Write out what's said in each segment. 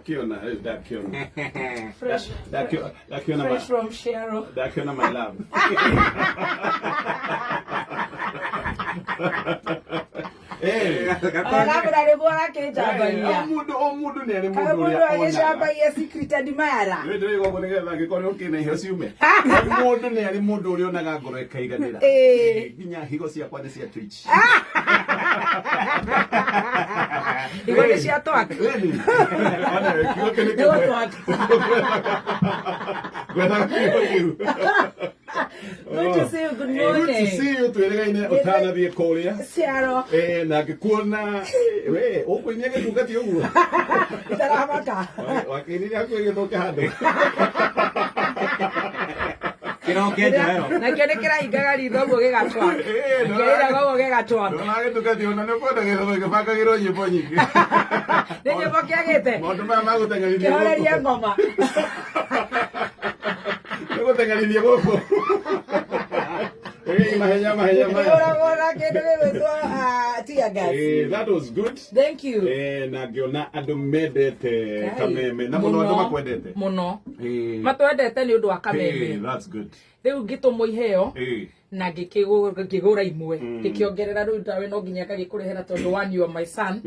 Dakiona, Dakiona. Fresh. Dakiona. Fresh from Cheryl. Dakiona, my love. Akabura rebora ke jabania. Omudu ne mudu ya ona. Shaba ya secret admire. Wewe ngo bonega ngikore ukine hiyo siume. Omudu ne ari mudu uri ona gagoro ekaiganira. Ginya higo cia kwa cia Twitch. Higo ne cia twak. Ana kiyo kene ke. Good to see you. Good morning. Good to see you. Tueregaine utana thie kuria. Ciaro. Na ngikuona we ukunyege tugati uguo. Itaramaka. Wakini yako igithoke handu. Na kene kira igaga ritho guo gigatwa. Kira guo gigatwa. Nage tugati ona ne kwenda githoke gibaka giro nyimbo nyingi. Ni nyimbo kiagite. Maundu maya maguteng'erithia. Kihoreria ngoma. Guteng'erithia guku. Mahenya. That was good. Thank you. Na ngiona andu mendete kameme na muno andu makwendete muno matwendete ni undu wa kameme. That's good. Riu ngitumo iheo na ngikigura imwe ngikiongerera riu ndawe no nginya kagikurehera tondu one you are my son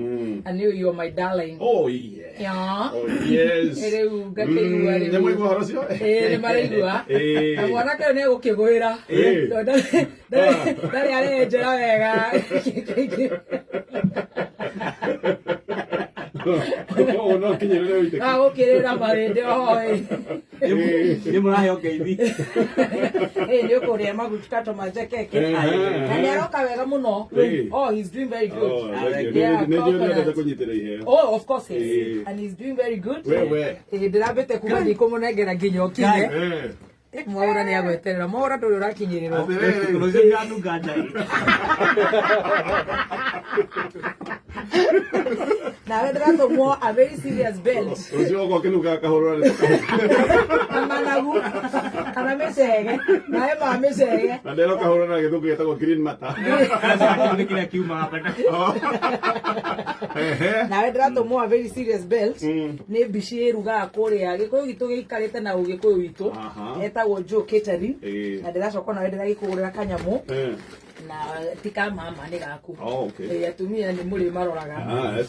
and you are my darling. Oh yeah. Yeah. Oh yes. Riu ngakigua riu nĩ mũigua horo cio nĩ maraigua na mwanake nĩ gũkĩgwĩra ndarĩ arenjera wega no kinyerere wite gũkĩrĩra marĩndĩ ohoi nĩ mũraheo ngeithi nĩ ũkũrĩa magutu kato majekeke na nĩ aroka wega mũno. Oh, he's doing very good. Oh, of course he is. And he's doing very good. Ndĩrambĩte kuma ndikũmũnengera nginya ũkinye mwaura nĩ agweterera mwaura ndũrĩ ũrakinyĩrĩrwo nawe ndĩratũmwo a very serious belt ũcio ũko kĩnuga kahũrũra na managu kana mĩcege nawe ma mĩcege na ndero kahũrũra gĩthũngũ gĩtagwo green mata kĩrĩa kiuma hapa nawe ndĩratũmwo a very serious belt nĩ mbici ĩrugaga kũrĩa gĩkũyũ gitũ gĩikarĩte na ũgĩkũyũ witũ etagwo Joe Catering na ndĩracoka nawe ndĩragĩkũgũrĩra kanyamũ na tika mama nĩ gaku. Atumia nĩ mũrĩ maroraga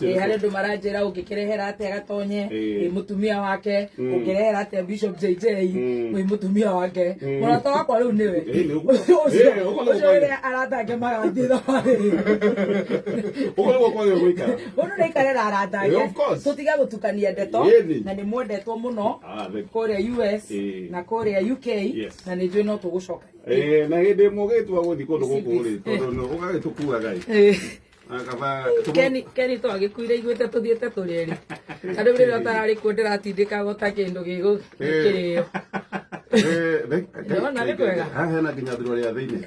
harĩ andũ maranjĩra ũngĩkĩrehera atĩa gatonye mũtumia wake ũngĩrehera atĩa Bishop JJ wĩ mũtumia wake mũrata wakwa rĩu nĩwe ũcio ũrĩa aratange magathiĩ thabarĩ mũndũ nĩ ikarera aratange tũtiga gũtukania ndeto na nĩ mwendetwo mũno kũrĩa US na kũrĩa UK na nĩ njũĩ no tũgũcoka na hĩndĩ mũgĩtua gũthiĩ kũndũ gũkũ rĩ tondũ ũgagĩtũkuaga Keni to agĩkuire iguĩte tũthiĩte tũrĩ erĩ andũ rĩrĩa ũtararĩ kuo ndĩratindĩkaga ũta kĩndũ gĩgũkĩrĩo ndona nĩ kwega hena nginya thurua rĩa thĩinĩ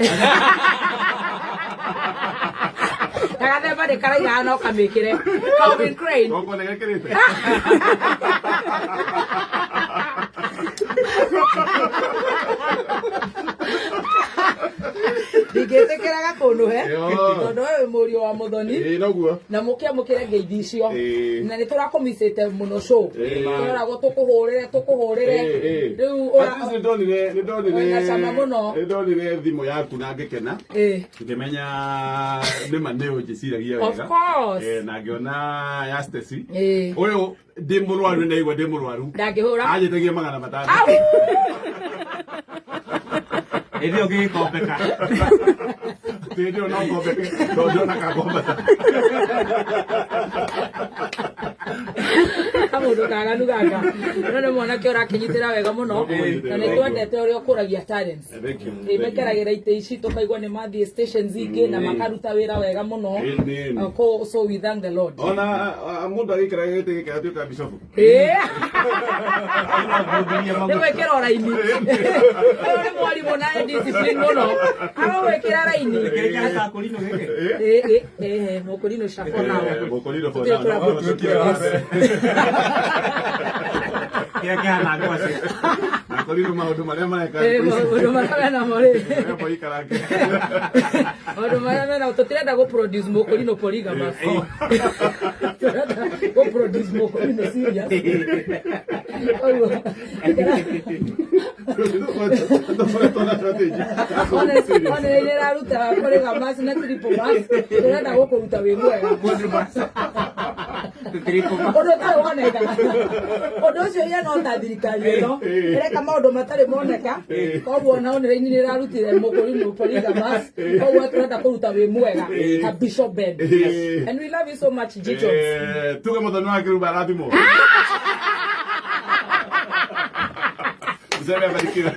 Nagathemba nĩ karaiga no kamĩkĩre Calvin Crane gũkũ nĩ gekĩrĩte ndingĩtĩkĩraga kũnũhe tondũ we wĩ mũriũ wa mũthoni na mũkĩamũkĩre ngeithi icio na nĩ tũrakũmicĩte mũno show tũroragwo tũkũhũrĩre rĩu na cama mũno nĩndonire thimũ yaku na ngĩkena ngĩmenya nĩma nĩ ũnjĩciragia wega na ngĩona ya Stacy ũyũ ndĩ mũrwaru ndaigua ndĩ mũrwaru ndangĩhũra anjĩtagia 500 ĩrĩa ũngĩkombeka ndio no ngombeke ndio nakagombata kamundu kaganu gaka none mwanake ũrakinyitĩra wega mũno na nĩ twendete ũrĩa ũkũragia talents mekeragĩra itĩ ici tũkaigua nĩ mathiĩ stations ingĩ na makaruta wĩra wega mũno so we thank the Lord. Ona mũndũ agĩikara gĩtĩ gĩkĩ atuĩka bishop nĩ gwĩkĩra raini ũyũ nĩ mwarimũ na discipline mũno agũgwĩkĩra raini mũkũrinũ shako nao mũkũrinũ for now Mokorino maundu maria mareka. Maundu maria na more. Hapo ikarake. Maundu maria na tutirenda go produce Mokorino polygamous. Go produce Mokorino serious. Ona ile raruta polygamous na triple mass. Turenda go kuruta wi mwega. Odo ta woneka. Odo cio ye no ta thirikari no. Reka maundu matari moneka. Koguo na onire ni rarutire Mokorino polygamous. Koguo turenda kuruta wi mwega. A Bishop Ben. And we love you so much, Jijo. Tuge muthoni wa kiruba rathimo. Mzee amebarikiwa.